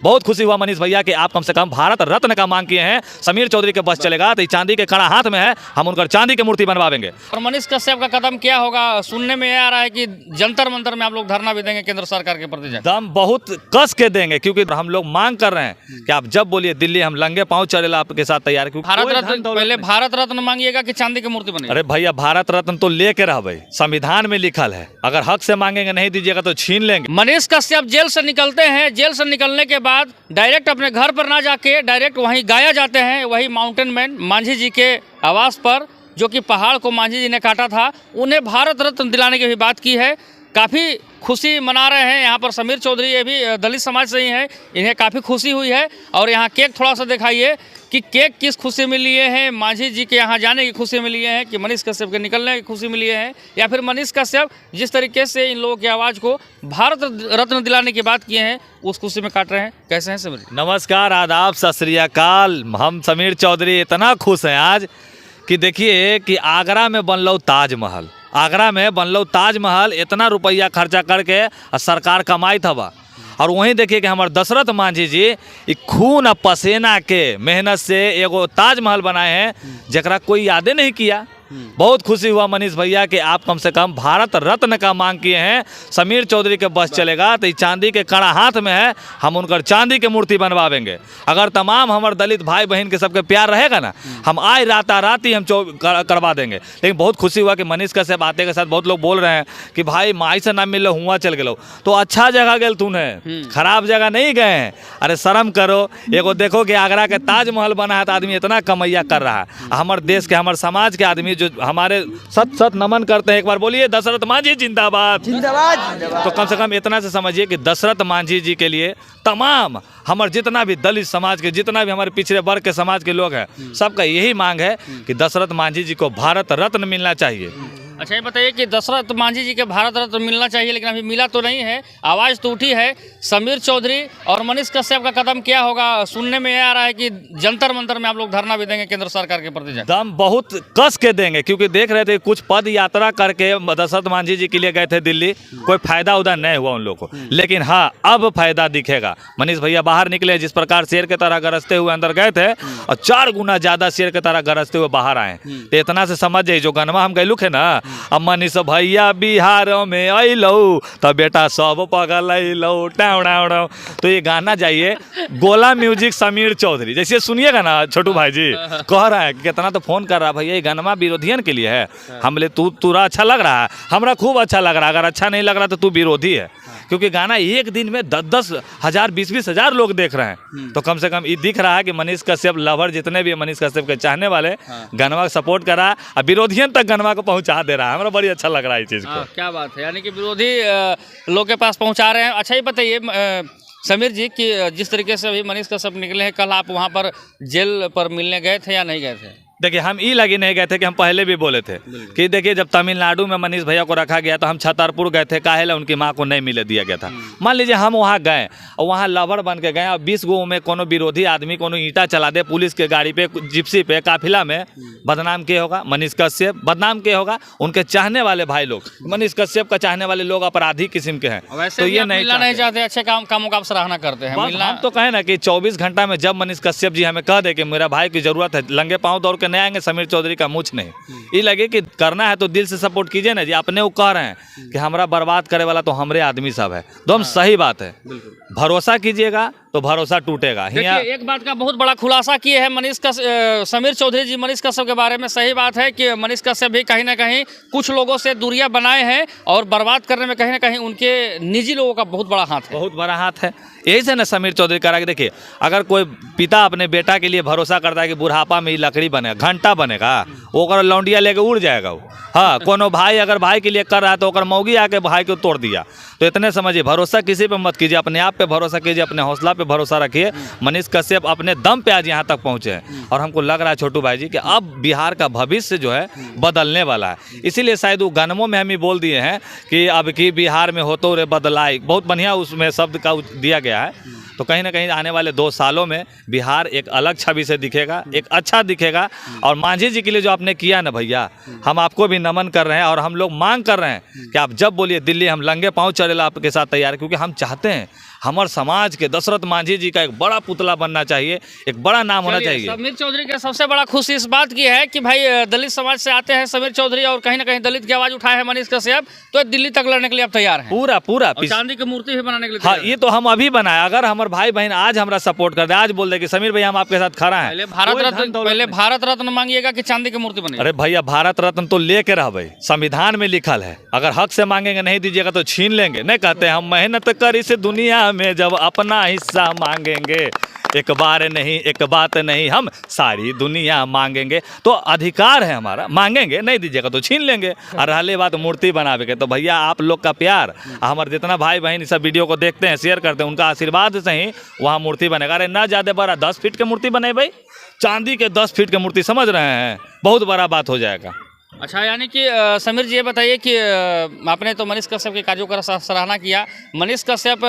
बहुत खुशी हुआ मनीष भैया कि आप कम से कम भारत रत्न का मांग किए हैं। समीर चौधरी के बस चलेगा तो चांदी के कड़ा हाथ में है, हम उनका चांदी की मूर्ति बनवाएंगे। और मनीष कश्यप का कदम क्या होगा? सुनने में यह आ रहा है कि जंतर मंतर में आप लोग धरना भी देंगे केंद्र सरकार के प्रति। दम बहुत कस के देंगे, क्योंकि हम लोग मांग कर रहे हैं कि आप जब बोलिए दिल्ली हम लंगे पांव चलेला आपके साथ तैयार। भारत रत्न पहले भारत रत्न मांगिएगा कि चांदी की मूर्ति बनेगी? अरे भैया भारत रत्न तो लेके रह भाई, संविधान में लिखल है, अगर हक से मांगेंगे नहीं दीजिएगा तो छीन लेंगे। मनीष कश्यप जेल से निकलते हैं, जेल से निकलने के बाद डायरेक्ट अपने घर पर ना जाके डायरेक्ट वहीं गाया जाते हैं, वही माउंटेन मैन मांझी जी के आवास पर, जो कि पहाड़ को मांझी जी ने काटा था। उन्हें भारत रत्न दिलाने की भी बात की है। काफ़ी खुशी मना रहे हैं यहाँ पर समीर चौधरी, ये भी दलित समाज से ही हैं, इन्हें काफ़ी खुशी हुई है। और यहाँ केक थोड़ा सा दिखाइए कि केक किस खुशी में लिए हैं, मांझी जी के यहाँ जाने की खुशी में लिए हैं कि मनीष कश्यप के निकलने की खुशी में लिए हैं, या फिर मनीष कश्यप जिस तरीके से इन लोगों की आवाज़ को भारत रत्न दिलाने की बात किए हैं उस खुशी में काट रहे हैं। कैसे हैं समीर? नमस्कार, आदाब, सत श्री अकाल। हम समीर चौधरी इतना खुश हैं आज कि देखिए कि आगरा में बनलो ताजमहल, आगरा में बनलो ताजमहल, इतना रुपया खर्चा करके सरकार कमाई था। और वहीं देखिए कि हमारे दशरथ मांझी जी खून और पसीना के मेहनत से एगो ताजमहल बनाए हैं, जरा कोई यादें नहीं किया। बहुत खुशी हुआ मनीष भैया कि आप कम से कम भारत रत्न का मांग किए हैं। समीर चौधरी के बस चलेगा तो चांदी के कड़ा हाथ में है, हम उनका चांदी की मूर्ति बनवाएंगे। अगर तमाम हमारे दलित भाई बहन के सबके प्यार रहेगा ना, हम आज रात ही हम करवा देंगे। लेकिन बहुत खुशी हुआ कि मनीष कश्यप आते के साथ बहुत लोग बोल रहे हैं कि भाई माई से ना मिल लो, हुआ चल गए। तो अच्छा जगह गए तूने, खराब जगह नहीं गए हैं। अरे शर्म करो, एगो देखो कि आगरा के ताजमहल बना है तो आदमी इतना कमैया कर रहा है। हमारे देश के हमारे समाज के आदमी जो हमारे सत सत नमन करते हैं, एक बार बोलिए दशरथ मांझी जिंदाबाद जिंदाबाद। तो कम से कम इतना से समझिए कि दशरथ मांझी जी के लिए तमाम हमारे जितना भी दलित समाज के, जितना भी हमारे पिछड़े वर्ग के समाज के लोग हैं, सबका यही मांग है कि दशरथ मांझी जी को भारत रत्न मिलना चाहिए। अच्छा, ये बताइए कि दशरथ मांझी जी के भारत रत्न मिलना चाहिए, लेकिन अभी मिला तो नहीं है, आवाज़ तो उठी है। समीर चौधरी और मनीष कश्यप का कदम क्या होगा? सुनने में यह आ रहा है कि जंतर मंतर में आप लोग धरना भी देंगे केंद्र सरकार के प्रति। दम बहुत कस के देंगे, क्योंकि देख रहे थे कुछ पद यात्रा करके दशरथ मांझी जी के लिए गए थे दिल्ली, कोई फायदा उधर नहीं हुआ उन लोगों को। लेकिन हाँ, अब फायदा दिखेगा। मनीष भैया बाहर निकले, जिस प्रकार शेर के तरह गरजते हुए अंदर गए थे और 4 गुना ज्यादा शेर के तरह गरजते हुए बाहर आए। तो इतना से समझ जाइए, जो गनमा हम गैलुक है ना, अब मनीष भैया बिहार में अलो तो बेटा सब पगल अलो टाउडाउडाउ। तो ये गाना जाइए गोला म्यूजिक समीर चौधरी, जैसे सुनिएगा ना छोटू भाई जी कह रहा है कि कितना, तो फोन कर रहा भैया ये गाना विरोधियन के लिए है। हम ले तुरा अच्छा लग रहा है, हमरा खूब अच्छा लग रहा है, अगर अच्छा नहीं लग रहा तो तू विरोधी है। क्योंकि गाना एक दिन में 10-10 हज़ार 20-20 हज़ार लोग देख रहे हैं। तो कम से कम ये दिख रहा है कि मनीष कश्यप लवर जितने भी मनीष कश्यप के चाहने वाले गनवा सपोर्ट कर रहा है और विरोधियन तक गनवा को पहुंचा दे रहा है। हमारा बड़ी अच्छा लग रहा है ये चीज़ को। क्या बात है, यानी कि विरोधी लोग के पास पहुंचा रहे हैं। अच्छा, ये बताइए समीर जी कि जिस तरीके से अभी मनीष कश्यप निकले हैं, कल आप वहाँ पर जेल पर मिलने गए थे या नहीं गए थे? देखिए हम ई लगे नहीं गए थे कि हम पहले भी बोले थे कि देखिए जब तमिलनाडु में मनीष भैया को रखा गया तो हम छतरपुर गए थे, काहे उनकी माँ को नहीं मिले दिया गया था। मान लीजिए हम वहाँ गए और वहाँ लवर बन के गए और 20 गो में कोनो विरोधी आदमी कोनो ईंटा चला दे पुलिस के गाड़ी पे, जिप्सी पे, काफिला में, बदनाम के होगा मनीष कश्यप, बदनाम के होगा उनके चाहने वाले भाई लोग। मनीष कश्यप का चाहने वाले लोग अपराधी किस्म के हैं, तो ये नहीं चाहते। अच्छे कामों का आप सराहना करते हैं। हम तो कहें ना कि 24 घंटा में जब मनीष कश्यप जी हमें कह दे कि मेरा भाई की जरूरत है, लंगे पाँव दौड़ के नहीं आएंगे, समीर चौधरी का मुझ नहीं। ये लगे कि करना है तो दिल से सपोर्ट कीजिए ना जी। अपने वो कह रहे हैं कि हमारा बर्बाद करे वाला तो हमरे आदमी सब है, तो हम सही बात है। भरोसा कीजिएगा तो भरोसा टूटेगा। एक बात का बहुत बड़ा खुलासा किए हैं समीर चौधरी जी मनीष कश्यप के बारे में। सही बात है कि मनीष कश्यप भी कहीं ना कहीं कुछ लोगों से दूरियां बनाए हैं और बर्बाद करने में कहीं ना कहीं उनके निजी लोगों का बहुत बड़ा हाथ है, बहुत बड़ा हाथ है। यही से ना समीर चौधरी करा के देखिए, अगर कोई पिता अपने बेटा के लिए भरोसा करता है कि बुढ़ापा में ही लकड़ी बनेगा, घंटा बनेगा, वो अगर लौंडिया लेके उड़ जाएगा वो। हाँ, कोनो भाई अगर भाई के लिए कर रहा है तो अगर मौगी आके भाई को तोड़ दिया। तो इतने समझिए, भरोसा किसी पे मत कीजिए, अपने आप पे भरोसा कीजिए, अपने हौसला पे भरोसा रखिए। मनीष कश्यप अपने दम पे आज यहाँ तक पहुँचे हैं और हमको लग रहा है छोटू भाई जी कि अब बिहार का भविष्य जो है बदलने वाला है। इसीलिए शायद वो गानों में हम ही बोल दिए हैं कि अब की बिहार में हो तो रे बदलाई, बहुत बढ़िया उसमें शब्द का दिया गया है। तो कहीं ना कहीं आने वाले 2 सालों में बिहार एक अलग छवि से दिखेगा, एक अच्छा दिखेगा। और मांझी जी के लिए जो आपने किया ना भैया, हम आपको भी नमन कर रहे हैं और हम लोग मांग कर रहे हैं कि आप जब बोलिए दिल्ली हम लंगे पाँव चलेला आपके साथ तैयार, क्योंकि हम चाहते हैं हमारे समाज के दशरथ मांझी जी का एक बड़ा पुतला बनना चाहिए, एक बड़ा नाम होना चाहिए। समीर चौधरी का सबसे बड़ा खुशी इस बात की है कि भाई दलित समाज से आते हैं समीर चौधरी और कहीं ना कहीं दलित की आवाज उठाए हैं मनीष कश्यप, तो दिल्ली तक लड़ने के लिए आप तैयार हैं। पूरा पूरा और चांदी की मूर्ति भी बनाने के लिए हाँ, तैयार ये तो हम अभी बनाए। अगर हमारे भाई बहन आज हमारा सपोर्ट कर दे, आज बोल दे कि समीर भैया हम आपके साथ खड़ा हैं, पहले भारत रत्न मांगिएगा कि चांदी की मूर्ति बनेगी। अरे भैया भारत रत्न तो लेके रह भाई, संविधान में लिखल है, अगर हक से मांगेंगे नहीं दीजिएगा तो छीन लेंगे। नहीं कहते हम मेहनत कर इस दुनिया में जब अपना हिस्सा मांगेंगे, एक बार नहीं एक बात नहीं हम सारी दुनिया मांगेंगे। तो अधिकार है हमारा, मांगेंगे, नहीं दीजिएगा तो छीन लेंगे। और रहले बात मूर्ति बनावे के, तो भैया आप लोग का प्यार, हमारे जितना भाई बहन इस वीडियो को देखते हैं शेयर करते हैं, उनका आशीर्वाद से ही वहाँ मूर्ति बनेगा। अरे ना ज़्यादा बड़ा 10 फीट की मूर्ति बने भाई, चांदी के 10 फीट की मूर्ति, समझ रहे हैं, बहुत बड़ा बात हो जाएगा। अच्छा, यानी कि समीर जी ये बताइए कि आपने तो मनीष कश्यप के कार्यों का सराहना किया। मनीष कश्यप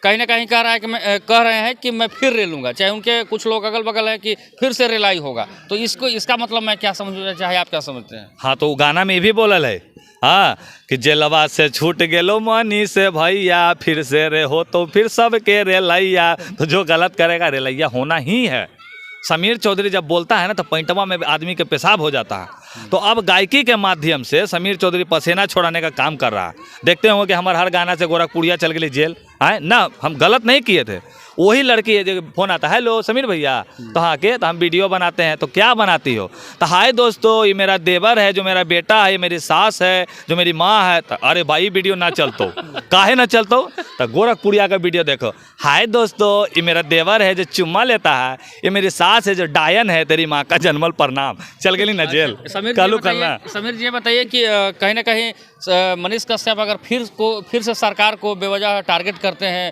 कहीं ना कहीं कह रहे हैं कि मैं फिर रेलूंगा, चाहे उनके कुछ लोग अगल बगल हैं कि फिर से रेलाई होगा, तो इसका मतलब मैं क्या समझूँ, चाहे आप क्या समझते हैं? हाँ, तो गाना में भी बोलल है, हाँ, कि जेलवा से छूट गेलो मनी से भैया, फिर से रे हो तो फिर सबके रेलैया। तो जो गलत करेगा रेलैया होना ही है। समीर चौधरी जब बोलता है ना तो पैंटवा में आदमी के पेशाब हो जाता है। तो अब गायकी के माध्यम से समीर चौधरी पसीना छोड़ाने का काम कर रहा है। देखते होंगे कि हमारे हर गाना से गोरखपुरिया चल गई जेल, आए ना, हम गलत नहीं किए थे। वही लड़की है जो फोन आता है, हेलो समीर भैया, तो हाँ के, तो हम वीडियो बनाते हैं, तो क्या बनाती हो, तो हाय दोस्तों ये मेरा देवर है, जो मेरा बेटा है, ये मेरी सास है, जो मेरी माँ है। तो अरे भाई वीडियो ना चलतो, काहे ना चलतो, तो गोरखपुरिया का वीडियो देखो, हाय दोस्तों ये मेरा देवर है जो चुम्मा लेता है, ये मेरी सास है जो डायन है, तेरी माँ का जन्मल प्रणाम, चल गई ना जेल। समीर जी बताइए कि कहीं ना कहीं मनीष कश्यप अगर फिर से सरकार को बेवजह टारगेट करते हैं,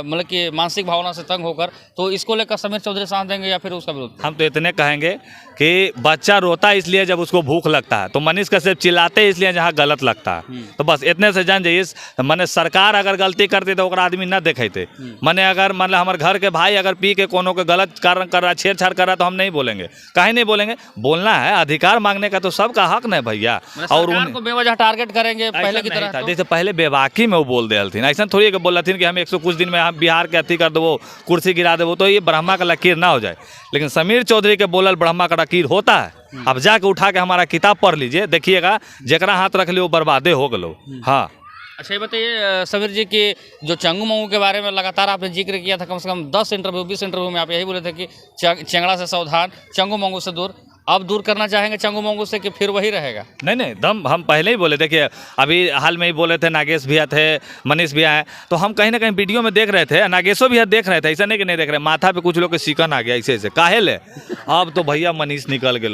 मतलब कि मानसिक भावना से तंग होकर, तो इसको लेकर समीर चौधरी साथ देंगे या फिर उसका विरोध? हम तो इतने कहेंगे कि बच्चा रोता इसलिए जब उसको भूख लगता है, तो मनीष कश्यप चिल्लाते इसलिए जहाँ गलत लगता है। तो बस इतने से जान जाइए, मैंने सरकार अगर गलती करती तो आदमी ना देखे। मैंने अगर मतलब हमारे घर के भाई अगर पी के कोनो के गलत कारण कर रहा, छेड़छाड़ कर रहा, तो हम नहीं बोलेंगे। काहे नहीं बोलेंगे, बोलना है, अधिकार मांगने का तो सबका हक नहीं भैया। और उनको बेवजह टारगेट करेंगे पहले की तरह, जैसे पहले बेबाकी में वो बोल दे हलथिन, ऐसा थोड़ी बोल रही कि हम 100 कुछ दिन में हम बिहार के अथी कर देवो, कुर्सी गिरा देवो, तो ये ब्रह्मा का लकीर ना हो जाए। लेकिन समीर चौधरी के बोलल ब्रह्मा का लकीर होता है। अब जाके उठा के हमारा किताब पढ़ लीजिए, देखिएगा जकरा हाथ रख लियो बर्बादे हो गलो। हाँ, अच्छा, ये बताइए समीर जी कि जो चंगू मंगू के बारे में लगातार आपने जिक्र किया था, कम से कम 10 इंटरव्यू 20 इंटरव्यू में आप यही बोले थे कि चंगड़ा से सावधान, चंगू मंगू से दूर। अब दूर करना चाहेंगे चंगू मंगू से कि फिर वही रहेगा? नहीं, दम हम पहले ही बोले, देखिए अभी हाल में ही बोले थे, नागेश भैया थे, मनीष भैया हैं, तो हम कहीं ना कहीं वीडियो में देख रहे थे, नागेशो भैया देख रहे थे, ऐसा नहीं कि नहीं देख रहे, माथा पे कुछ लोग के सिकन आ गया ऐसे ऐसे, काहे ले। अब तो भैया मनीष निकल गए,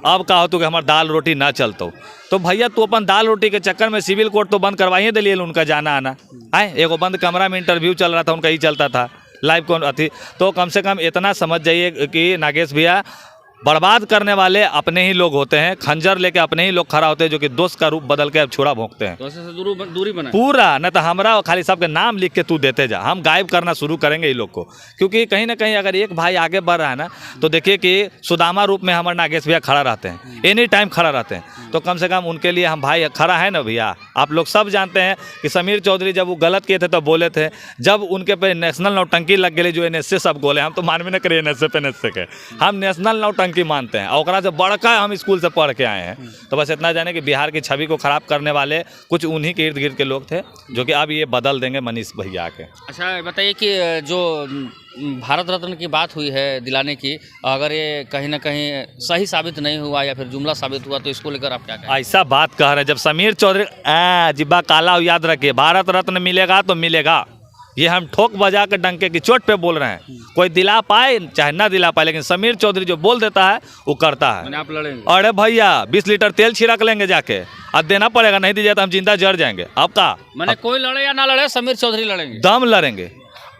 अब कहा हो तो कि हमारे दाल रोटी ना चलतो, तो भैया तू अपन दाल रोटी के चक्कर में सिविल कोर्ट तो बंद करवाइए दिलिए उनका जाना आना। आए एगो बंद कमरा में इंटरव्यू चल रहा था उनका, ही चलता था लाइव कौन अथी। तो कम से कम इतना समझ जाइए कि नागेश भैया, बर्बाद करने वाले अपने ही लोग होते हैं, खंजर लेके अपने ही लोग खड़ा होते हैं, जो कि दोस्त का रूप बदल के अब छोड़ा भोंकते हैं। तो से दूरी बनाए पूरा, न तो हमारा खाली सबके नाम लिख के तू देते जा, हम गायब करना शुरू करेंगे ये लोग को। क्योंकि कहीं ना कहीं अगर एक भाई आगे बढ़ रहा है ना, तो देखिए कि सुदामा रूप में हमारे नागेश भैया खड़ा रहते हैं, एनी टाइम खड़ा रहते हैं। तो कम से कम उनके लिए हम भाई खड़ा है ना भैया। आप लोग सब जानते हैं कि समीर चौधरी जब वो गलत किए थे तो बोले थे, जब उनके पे नेशनल नौटंकी लग गई, जो NSA सब बोले, हम तो मानवे न करिए NSA पे NSA के, हम नेशनल नौटंकी मानते हैं, और से बड़का हम स्कूल से पढ़ के आए हैं। तो बस इतना जाने कि बिहार की छवि को खराब करने वाले कुछ उन्हीं के इर्द गिर्द के लोग थे, जो कि अब ये बदल देंगे मनीष भैया के। अच्छा, बताइए कि जो भारत रत्न की बात हुई है दिलाने की, अगर ये कहीं ना कहीं सही साबित नहीं हुआ या फिर जुमला साबित हुआ, तो इसको लेकर आप क्या कहें? ऐसा बात कह रहे हैं, जब समीर चौधरी जिब्बा काला, याद रखिए, भारत रत्न मिलेगा तो मिलेगा, ये हम ठोक बजा के डंके की चोट पे बोल रहे हैं। कोई दिला पाए चाहे ना दिला पाए, लेकिन समीर चौधरी जो बोल देता है वो करता है। आप लड़ेंगे? अरे भैया 20 लीटर तेल छिड़क लेंगे जाके, अब देना पड़ेगा, नहीं दीजिए तो हम जिंदा जड़ जाएंगे। अब का मैंने कोई लड़े या ना लड़े, समीर चौधरी लड़ेंगे, दम लड़ेंगे।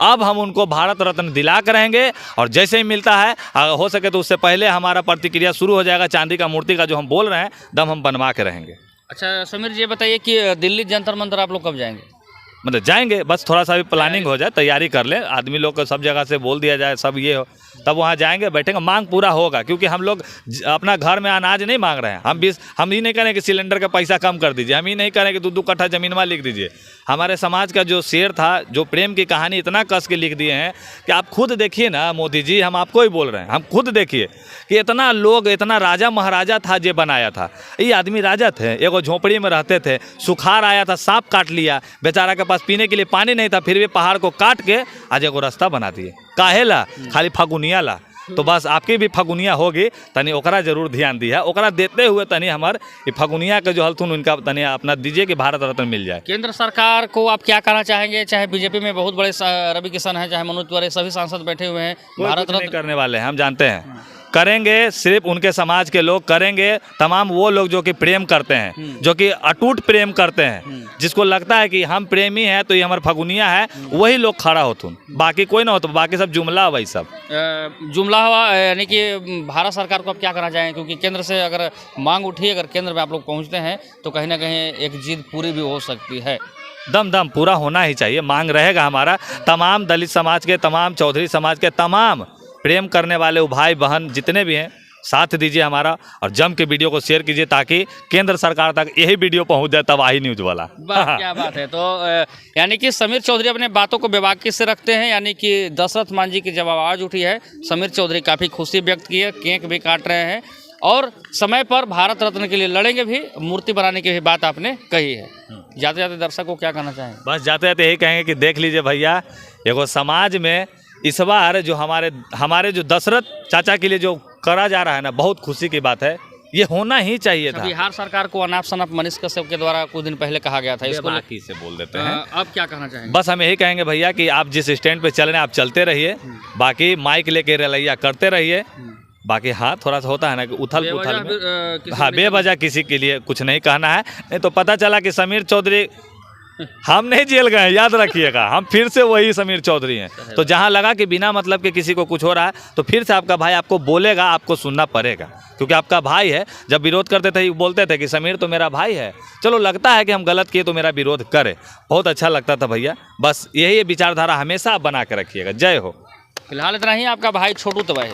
अब हम उनको भारत रत्न दिला कर रहेंगे, और जैसे ही मिलता है, अगर हो सके तो उससे पहले हमारा प्रतिक्रिया शुरू हो जाएगा। चांदी का मूर्ति का जो हम बोल रहे हैं, दम हम बनवा के रहेंगे। अच्छा समीर जी, ये बताइए कि दिल्ली जंतर मंतर आप लोग कब जाएंगे? मतलब जाएंगे, बस थोड़ा सा भी प्लानिंग हो जाए, तैयारी कर ले, आदमी लोग को सब जगह से बोल दिया जाए, सब ये हो, तब वहाँ जाएंगे, बैठेंगे, मांग पूरा होगा। क्योंकि हम लोग अपना घर में अनाज नहीं मांग रहे हैं, हम ये नहीं करें कि सिलेंडर का पैसा कम कर दीजिए, हम ये नहीं करें कि 2-2 कट्ठा जमीन में लिख दीजिए। हमारे समाज का जो शेर था, जो प्रेम की कहानी इतना कस के लिख दिए हैं कि आप खुद देखिए ना मोदी जी, हम आपको ही बोल रहे हैं, हम खुद देखिए कि इतना लोग, इतना राजा महाराजा था जो बनाया था। ये आदमी राजा थे, एगो झोपड़ी में रहते थे, सुखाड़ आया था, सांप काट लिया, बेचारा के पास पीने के लिए पानी नहीं था, फिर भी पहाड़ को काट के आज एगो रास्ता बना दिए। काहे ला? खाली फगुनिया ला। तो बस आपकी भी फगुनिया होगी, तनी ओकरा जरूर ध्यान दिया, ओकरा देते हुए तनी हमार ये फगुनिया के जो हलथुन उनका तनी अपना दीजिए कि भारत रत्न मिल जाए। केंद्र सरकार को आप क्या कहना चाहेंगे? चाहे बीजेपी में बहुत बड़े रवि किशन हैं, चाहे मनोज तिवारी, सभी सांसद बैठे हुए हैं, भारत नहीं करने वाले हैं, हम जानते हैं। करेंगे सिर्फ उनके समाज के लोग करेंगे, तमाम वो लोग जो कि प्रेम करते हैं, जो कि अटूट प्रेम करते हैं, जिसको लगता है कि हम प्रेमी हैं तो ये हमारा फगुनिया है, वही लोग खड़ा होतुन, बाकी कोई ना हो, तो बाकी सब जुमला वही सब जुमला हुआ। यानी कि भारत सरकार को आप क्या करना चाहेंगे? क्योंकि केंद्र से अगर मांग उठी, अगर केंद्र में आप लोग पहुँचते हैं तो कहीं ना कहीं एक जीत पूरी भी हो सकती है। दम पूरा होना ही चाहिए, मांग रहेगा हमारा। तमाम दलित समाज के, तमाम चौधरी समाज के, तमाम प्रेम करने वाले भाई बहन जितने भी हैं, साथ दीजिए हमारा, और जम के वीडियो को शेयर कीजिए ताकि केंद्र सरकार तक यही वीडियो पहुंच जाए, तबाही न्यूज वाला। क्या बात है। तो यानी कि समीर चौधरी अपने बातों को बेबाकी से रखते हैं। यानी कि दशरथ मांझी की जब आवाज़ उठी है, समीर चौधरी काफ़ी खुशी व्यक्त की है, केक भी काट रहे हैं, और समय पर भारत रत्न के लिए लड़ेंगे भी, मूर्ति बनाने की भी बात आपने कही है। जाते जाते दर्शक को क्या कहना चाहेंगे? बस जाते जाते यही कहेंगे कि देख लीजिए भैया, एगो समाज में इस बार जो हमारे जो दशरथ चाचा के लिए जो करा जा रहा है ना, बहुत खुशी की बात है, ये होना ही चाहिए था। बिहार सरकार को अनाप शनाप मनीष कश्यप के द्वारा कुछ दिन पहले कहा गया था, इसको बाकी से बोल देते हैं। अब क्या कहना चाहेंगे? बस हम यही कहेंगे भैया कि आप जिस स्टैंड पे चल रहे हैं आप चलते रहिए, बाकी माइक लेके रलैया करते रहिए। बाकी हाँ, थोड़ा सा होता है ना कि उथल पुथल में, हाँ, बेवजह किसी के लिए कुछ नहीं कहना है। नहीं तो पता चला कि समीर चौधरी, हम नहीं जेल गए, याद रखिएगा, हम फिर से वही समीर चौधरी हैं। तो जहाँ लगा कि बिना मतलब के किसी को कुछ हो रहा है, तो फिर से आपका भाई आपको बोलेगा, आपको सुनना पड़ेगा, क्योंकि आपका भाई है। जब विरोध करते थे बोलते थे कि समीर तो मेरा भाई है, चलो लगता है कि हम गलत किए तो मेरा विरोध करे, बहुत अच्छा लगता था भैया। बस यही विचारधारा हमेशा आप बना के रखिएगा। जय हो। फिलहाल इतना ही। आपका भाई छोटू तबाही।